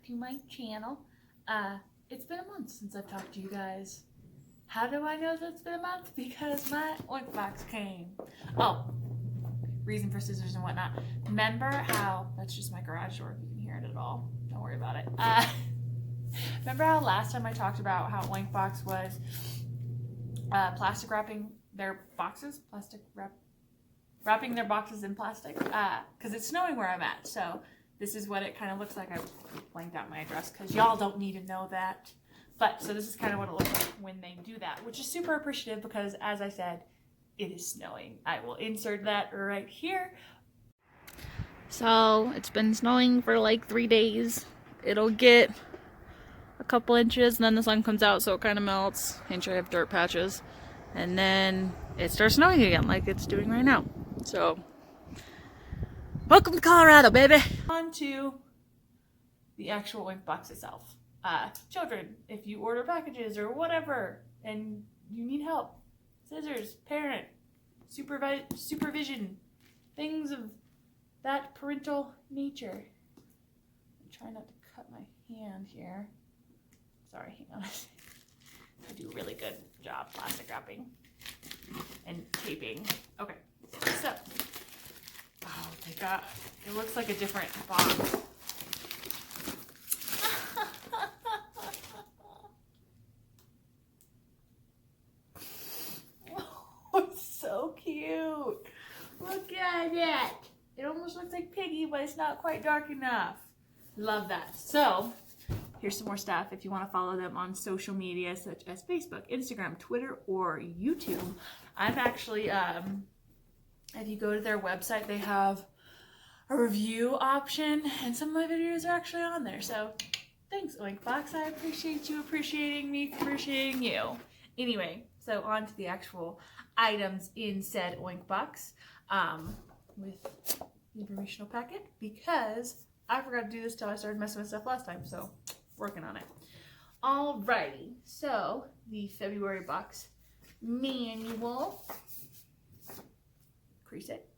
to my channel. It's been a month since I've talked to you guys. How do I know that it's been a month? Because my oinkbox came. Oh, reason for scissors and whatnot. Remember how, that's just my garage door if you can hear it at all. Don't worry about it. Remember how last time I talked about how oinkbox was plastic wrapping their boxes? Wrapping their boxes in plastic? Because it's snowing where I'm at. So this is what it kind of looks like. I blanked out my address because y'all don't need to know that. But so this is kind of what it looks like when they do that, which is super appreciative because, as I said, it is snowing. I will insert that right here. So it's been snowing for like 3 days. It'll get a couple inches and then the sun comes out so it kind of melts. And sure I have dirt patches. And then it starts snowing again like it's doing right now. So welcome to Colorado, baby! On to the actual oinkbox itself. Children, if you order packages or whatever and you need help, scissors, parent, supervision, things of that parental nature. I'm trying not to cut my hand here. Sorry, hang on. I do a really good job plastic wrapping and taping. Okay, so, oh, they got, it looks like a different box. So cute. Look at it. It almost looks like Piggy, but it's not quite dark enough. Love that. So here's some more stuff if you want to follow them on social media such as Facebook, Instagram, Twitter, or YouTube. I've actually, if you go to their website, they have a review option, and some of my videos are actually on there. So thanks, Oinkbox. I appreciate you appreciating me, appreciating you. Anyway, so on to the actual items in said oinkbox with the informational packet, because I forgot to do this till I started messing with stuff last time, so working on it. Alrighty, so the February box manual. Crease it.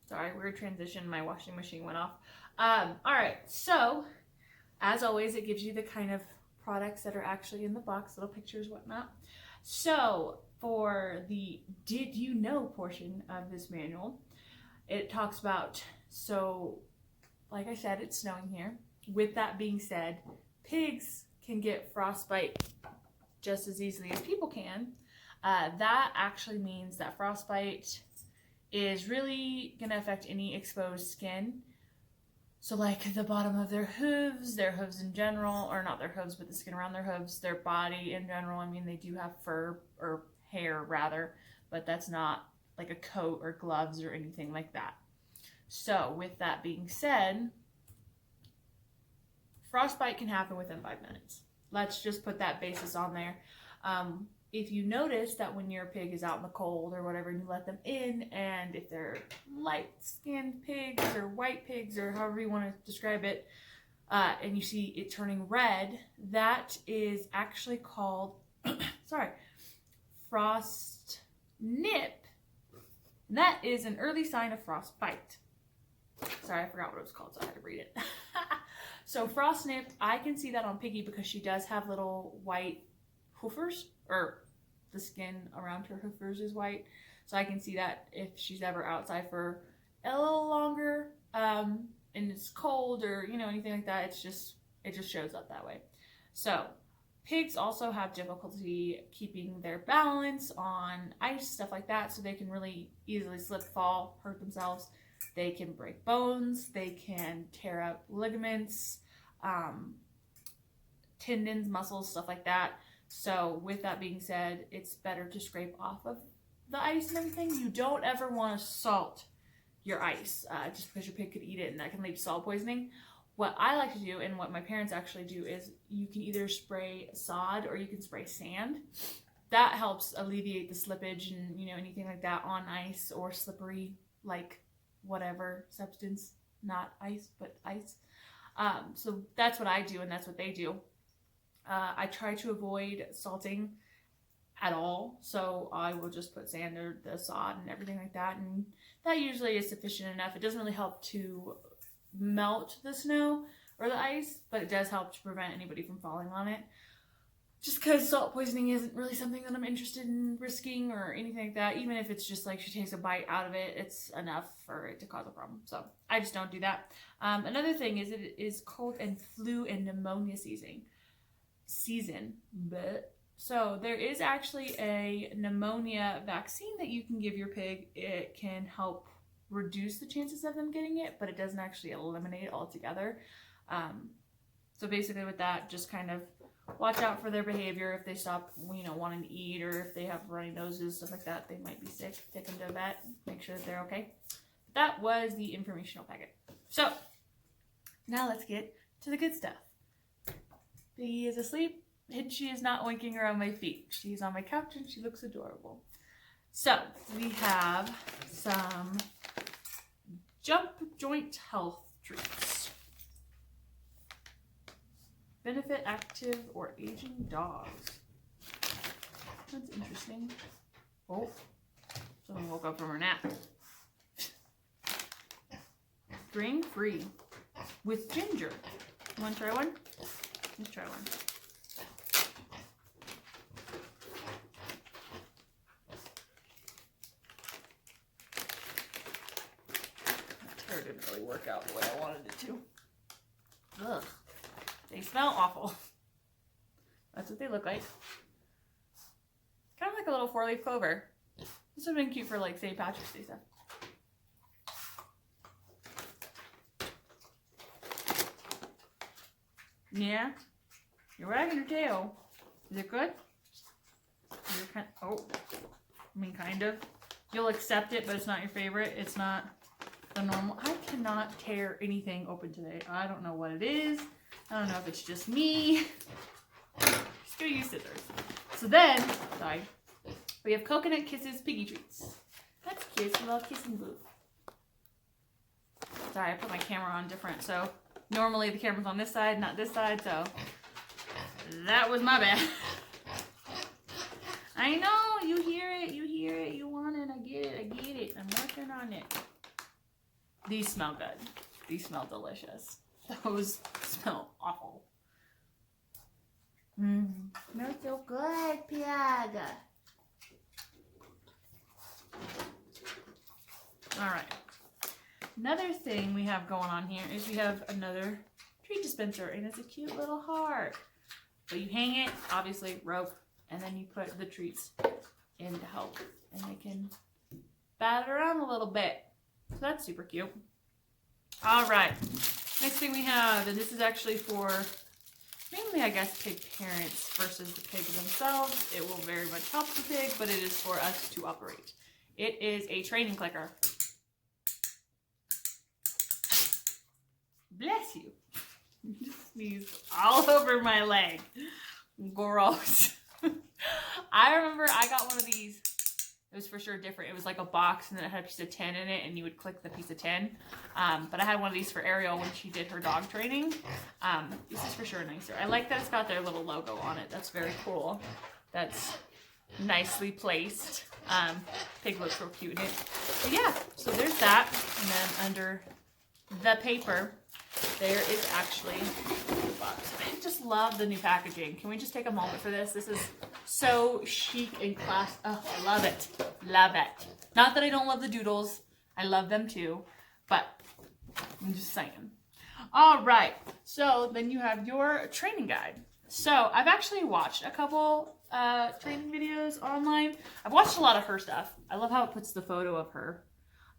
Sorry, weird transition. My washing machine went off. Alright, so as always, it gives you the kind of products that are actually in the box, little pictures, whatnot. So for the did you know portion of this manual, it talks about, so like I said, it's snowing here. With that being said, pigs can get frostbite just as easily as people can. That actually means that frostbite is really going to affect any exposed skin. So like the bottom of their hooves in general, or not their hooves, but the skin around their hooves, their body in general. I mean, they do have fur, or hair rather, but that's not like a coat or gloves or anything like that. So with that being said, frostbite can happen within 5 minutes. Let's just put that basis on there. If you notice that when your pig is out in the cold or whatever, and you let them in, and if they're light-skinned pigs or white pigs or however you want to describe it, and you see it turning red, that is actually called, sorry, frost nip. And that is an early sign of frostbite. Sorry, I forgot what it was called, so I had to read it. So frost nip, I can see that on Piggy because she does have little white hoofers, or the skin around her hoofers is white. So I can see that if she's ever outside for a little longer, and it's cold or, you know, anything like that, it just shows up that way. So pigs also have difficulty keeping their balance on ice, stuff like that, so they can really easily slip, fall, hurt themselves. They can break bones, they can tear up ligaments, tendons, muscles, stuff like that. So with that being said, it's better to scrape off of the ice and everything. You don't ever want to salt your ice just because your pig could eat it and that can lead to salt poisoning. What I like to do, and what my parents actually do, is you can either spray sod or you can spray sand. That helps alleviate the slippage and, you know, anything like that on ice or slippery, like whatever substance, not ice, but ice. So that's what I do, and that's what they do. I try to avoid salting at all, so I will just put sand or the sod and everything like that, and that usually is sufficient enough. It doesn't really help to melt the snow or the ice, but it does help to prevent anybody from falling on it. Just because salt poisoning isn't really something that I'm interested in risking or anything like that. Even if it's just like she takes a bite out of it, it's enough for it to cause a problem. So I just don't do that. Another thing is it is cold and flu and pneumonia season. But so there is actually a pneumonia vaccine that you can give your pig. It can help reduce the chances of them getting it, but it doesn't actually eliminate it altogether. So basically with that, just kind of watch out for their behavior. If they stop, wanting to eat, or if they have runny noses, stuff like that, they might be sick. Take them to a vet. Make sure that they're okay. That was the informational packet. So now let's get to the good stuff. Piggy is asleep, and she is not oinking around my feet. She's on my couch, and she looks adorable. So we have some jump joint health treats. Benefit active or aging dogs. That's interesting. Oh, someone woke up from her nap. Grain free with ginger. You want to try one? Let's try one. That tear didn't really work out the way I wanted it to. Ugh. They smell awful. That's what they look like. Kind of like a little 4-leaf clover. This would have been cute for like St. Patrick's Day stuff. Yeah? You're wagging your tail. Is it good? Kind of. You'll accept it, but it's not your favorite. It's not the normal. I cannot tear anything open today. I don't know what it is. I don't know if it's just me. Just gonna use scissors. So then, we have Coconut Kisses Piggy Treats. That's cute. It's a little kissing booth. Sorry, I put my camera on different. So normally the camera's on this side, not this side. So that was my bad. I know. You hear it. You hear it. You want it. I get it. I get it. I'm working on it. These smell good. These smell delicious. Those smell awful. Smells so good, Pig. Alright. Another thing we have going on here is we have another treat dispenser, and it's a cute little heart. So you hang it, obviously rope, and then you put the treats in to help, and they can bat it around a little bit. So that's super cute. Alright. Next thing we have, and this is actually for mainly, I guess, pig parents versus the pig themselves. It will very much help the pig, but it is for us to operate. It is a training clicker. Bless you. You sneezed all over my leg. Gross. I remember I got one of these. It was for sure different. It was like a box, and then it had a piece of tin in it, and you would click the piece of tin. But I had one of these for Ariel when she did her dog training. This is for sure nicer. I like that it's got their little logo on it. That's very cool. That's nicely placed. Pig looks real cute in it. But yeah, so there's that. And then under the paper, there is actually the box. I just love the new packaging. Can we just take a moment for this? This is so chic and class. Oh, I love it. Love it. Not that I don't love the doodles. I love them too. But I'm just saying. All right. So then you have your training guide. So I've actually watched a couple training videos online. I've watched a lot of her stuff. I love how it puts the photo of her.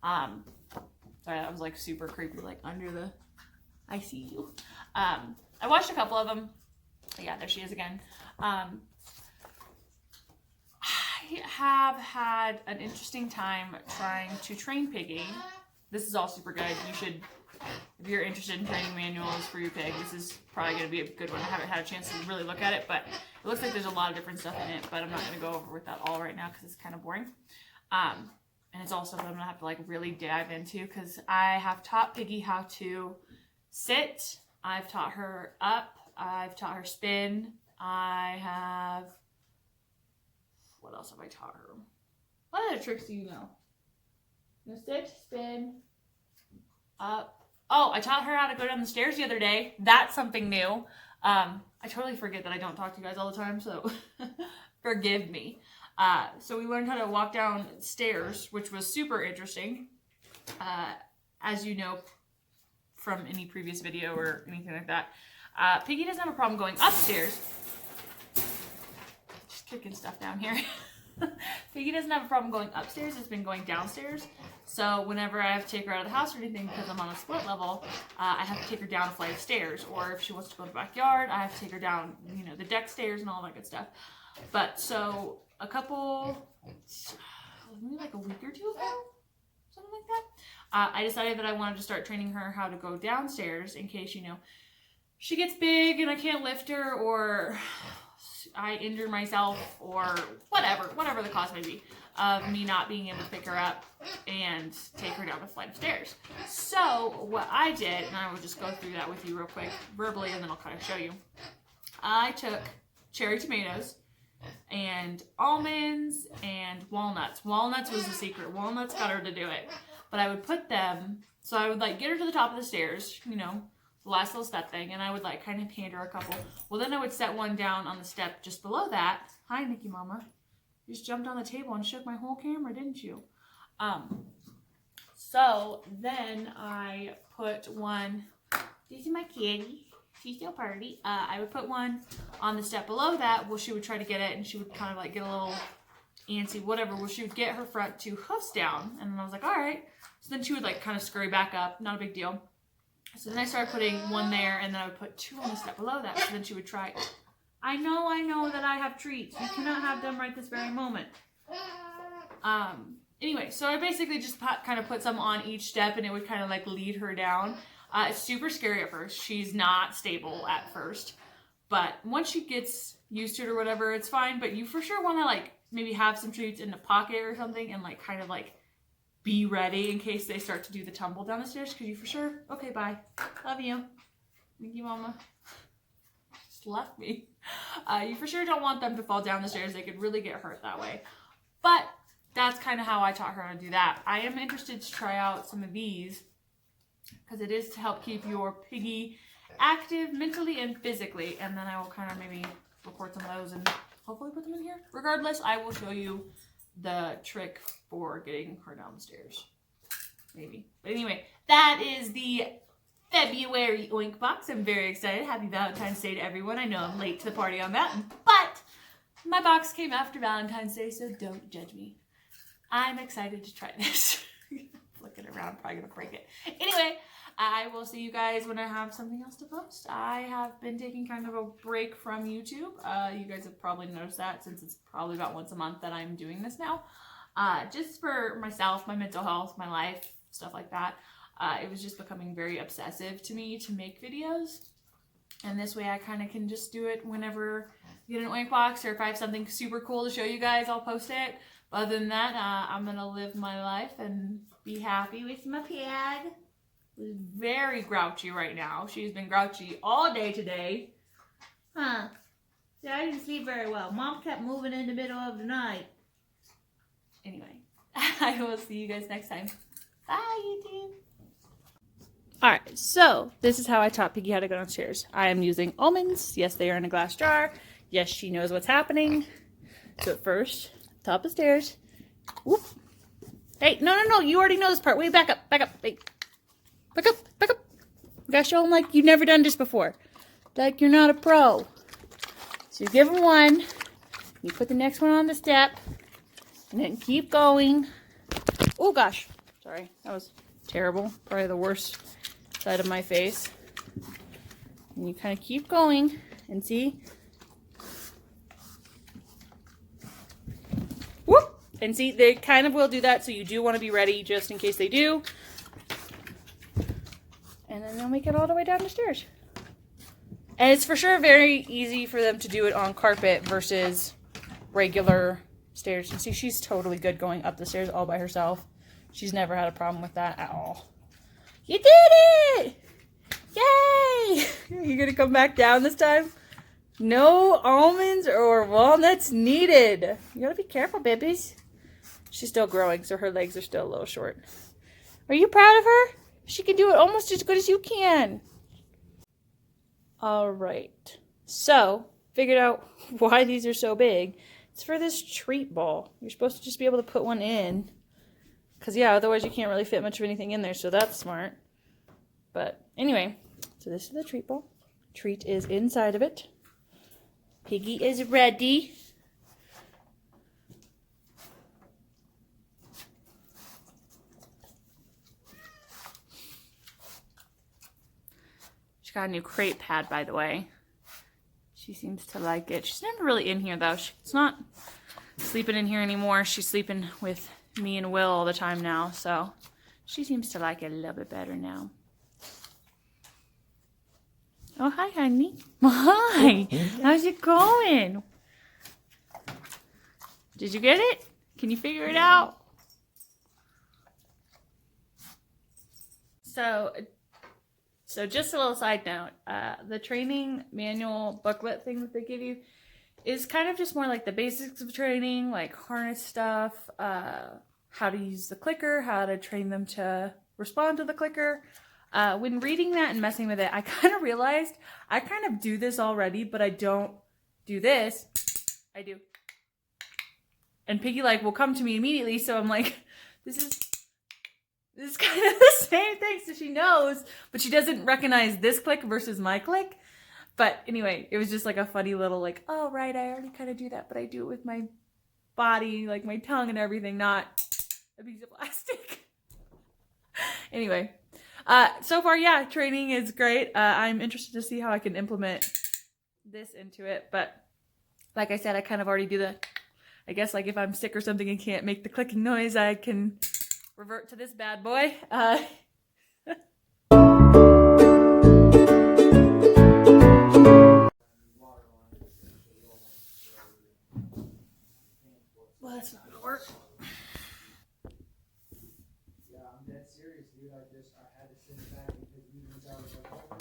Sorry, that was like super creepy, like under the... I see you. I watched a couple of them. Yeah, there she is again. I have had an interesting time trying to train Piggy. This is all super good. You should, if you're interested in training manuals for your pig, this is probably going to be a good one. I haven't had a chance to really look at it, but it looks like there's a lot of different stuff in it, but I'm not going to go over with that all right now because it's kind of boring. And it's also something I'm going to have to like really dive into because I have taught Piggy how to sit. I've taught her up. I've taught her spin. I have... What else have I taught her? What other tricks do you know? You sit, spin, up, Oh, I taught her how to go down the stairs the other day. That's something new. I totally forget that I don't talk to you guys all the time, so forgive me. So we learned how to walk down stairs, which was super interesting. As you know from any previous video or anything like that, Piggy doesn't have a problem going upstairs. Just kicking stuff down here. Piggy doesn't have a problem going upstairs. It's been going downstairs. So whenever I have to take her out of the house or anything, because I'm on a split level, I have to take her down a flight of stairs. Or if she wants to go in the backyard, I have to take her down, you know, the deck stairs and all that good stuff. But so a couple, maybe like a week or two ago, something like that, I decided that I wanted to start training her how to go downstairs in case, you know, she gets big and I can't lift her, or I injure myself, or whatever the cause may be, of me not being able to pick her up and take her down the flight of stairs. So what I did, and I will just go through that with you real quick verbally and then I'll kind of show you. I took cherry tomatoes and almonds and walnuts. Walnuts was the secret. Walnuts got her to do it. But I would put them, so I would like get her to the top of the stairs, you know, the last little step thing, and I would like kind of hand her a couple. Well, then I would set one down on the step just below that. Hi, Nikki Mama. You just jumped on the table and shook my whole camera, didn't you? So then I put one, this is my kitty. She's still party. I would put one on the step below that. Well, she would try to get it and she would kind of like get a little antsy, whatever. Well, she would get her front two hoofs down. And then I was like, all right. So then she would like kind of scurry back up. Not a big deal. So then I started putting one there, and then I would put two on the step below that. So then she would try. I know that I have treats. You cannot have them right this very moment. Anyway, so I basically just kind of put some on each step, and it would kind of like lead her down. It's super scary at first. She's not stable at first. But once she gets used to it or whatever, it's fine. But you for sure want to like maybe have some treats in the pocket or something and like kind of like be ready in case they start to do the tumble down the stairs. Because you for sure, okay, bye. Love you. Thank you, Mama. Just left me. You for sure don't want them to fall down the stairs. They could really get hurt that way. But that's kind of how I taught her how to do that. I am interested to try out some of these because it is to help keep your piggy active mentally and physically. And then I will kind of maybe record some of those and hopefully put them in here. Regardless, I will show you the trick for getting her down the stairs. Maybe. But anyway, that is the February oink box. I'm very excited. Happy Valentine's Day to everyone. I know I'm late to the party on that, but my box came after Valentine's Day, so don't judge me. I'm excited to try this. Flick it around, probably gonna break it. Anyway, I will see you guys when I have something else to post. I have been taking kind of a break from YouTube. You guys have probably noticed that since it's probably about once a month that I'm doing this now. Just for myself, my mental health, my life, stuff like that. It was just becoming very obsessive to me to make videos. And this way I kind of can just do it whenever I get an oink box, or if I have something super cool to show you guys, I'll post it. But other than that, I'm going to live my life and be happy with my pig. She's very grouchy right now. She's been grouchy all day today. Huh. See, I didn't sleep very well. Mom kept moving in the middle of the night. Anyway, I will see you guys next time. Bye, YouTube. Alright, so this is how I taught Piggy how to go downstairs. I am using almonds. Yes, they are in a glass jar. Yes, she knows what's happening. So at first, top of the stairs. Whoop. Hey, no. You already know this part. Wait, back up. Wait. Back up. You gotta show them like you've never done this before. Like you're not a pro. So you give them one. You put the next one on the step. And then keep going. Oh gosh. Sorry. That was terrible. Probably the worst side of my face. And you kind of keep going. And see? Whoop! And see, they kind of will do that. So you do want to be ready just in case they do. And then they'll make it all the way down the stairs. And it's for sure very easy for them to do it on carpet versus regular stairs. You see, she's totally good going up the stairs all by herself. She's never had a problem with that at all. You did it! Yay! Are you going to come back down this time? No almonds or walnuts needed. You got to be careful, babies. She's still growing, so her legs are still a little short. Are you proud of her? She can do it almost as good as you can. All right. So, figured out why these are so big. It's for this treat ball. You're supposed to just be able to put one in. Because, yeah, otherwise you can't really fit much of anything in there, so that's smart. But, anyway, so this is the treat ball. Treat is inside of it. Piggy is ready. She got a new crate pad, by the way. She seems to like it. She's never really in here, though. She's not sleeping in here anymore. She's sleeping with me and Will all the time now, so she seems to like it a little bit better now. Oh, hi, honey. Hi. How's it going? Did you get it? Can you figure it out? So just a little side note, the training manual booklet thing that they give you is kind of just more like the basics of training, like harness stuff, how to use the clicker, how to train them to respond to the clicker. When reading that and messing with it, I kind of realized I kind of do this already, but I don't do this. I do. And Piggy like will come to me immediately, so I'm like, this is kind of the same thing, so she knows, but she doesn't recognize this click versus my click. But anyway, it was just like a funny little like, oh right, I already kind of do that, but I do it with my body, like my tongue and everything, not a piece of plastic. Anyway, so far, yeah, training is great. I'm interested to see how I can implement this into it, but like I said, I kind of already do I guess like if I'm sick or something and can't make the clicking noise, I can revert to this bad boy. Well, that's not gonna work. Yeah, I'm dead serious, dude. I had to send it back because he was out of my